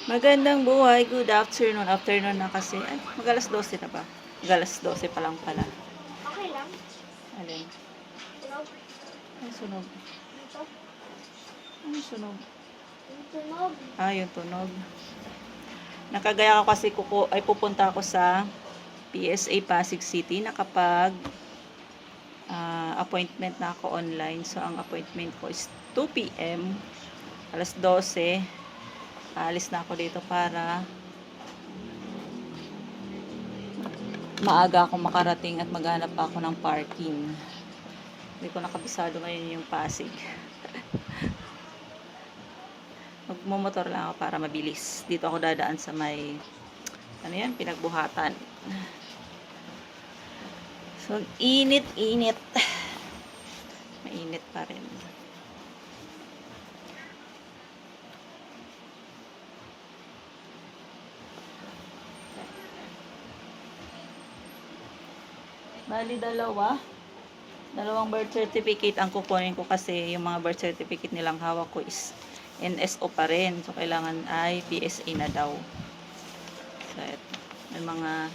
Magandang buhay, good afternoon. Afternoon na kasi. Ay, mag-alas 12 na ba? Mag-alas 12 pa lang pala. Okay lang. Alin? Tunog. Ay, sunog. Dito. Ano sunog? Yung tunog. Ah, yung tunog. Nakagaya ko kasi pupunta ako sa PSA Pasig City. Nakapag appointment na ako online. So, ang appointment ko is 2 p.m. Alas 12. Aalis na ako dito para maaga ako makarating at maghanap ako ng parking. Hindi ko nakabisado ngayon yung Pasig. Magmumotor lang ako para mabilis. Dito ako dadaan sa may pinagbuhatan. So, init. Mainit pa rin. Bali, dalawang birth certificate ang kukunin ko kasi yung mga birth certificate nilang hawak ko is NSO pa rin. So, kailangan ay PSA na daw. So, eto. May mga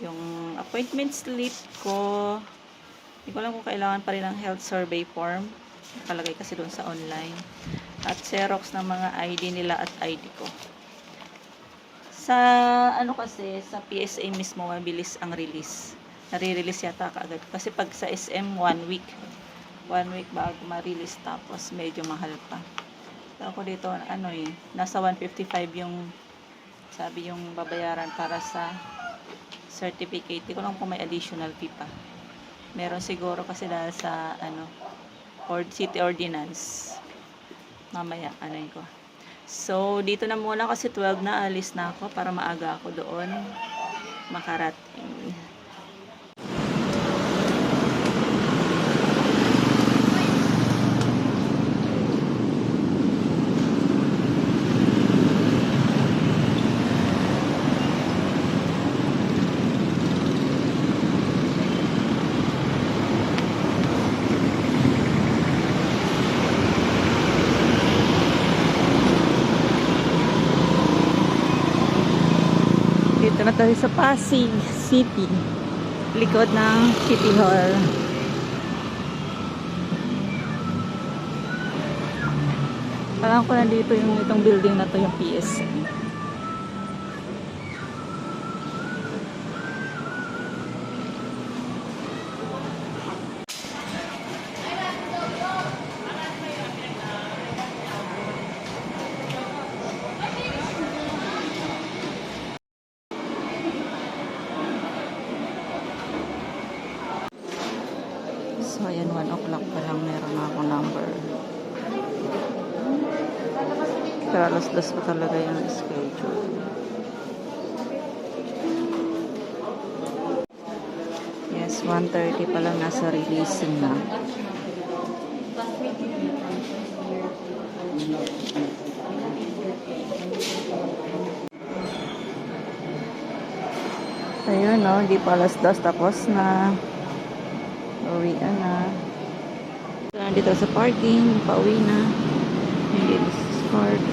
yung appointment slip ko. Hindi ko alam kung kailangan pa rin ng health survey form. Nakalagay kasi doon sa online. At xerox ng mga ID nila at ID ko. Sa sa PSA mismo mabilis ang release. Nare-release yata kaagad. Kasi pag sa SM 1 week bago ma-release, tapos medyo mahal pa. So ako dito nasa 155 yung sabi yung babayaran para sa certificate. Di ko lang kung may additional fee pa. Meron siguro kasi dahil sa city ordinance. Mamaya ko. So dito na muna kasi 12 na alis na ako para maaga ako doon makarating. Dito na tayo sa Pasig City. Likod ng City Hall. Alam ko nandito itong building na to, yung PSA. So, ayan, 1 o'clock pa lang meron na akong number. Pero alas 2 pa talaga yung schedule. Yes, 1:30 pa lang nasa releasing na. Ayun, hindi pa alas 2 tapos na. Uwi na. Nandito sa parking, pauwi na. Hindi discard.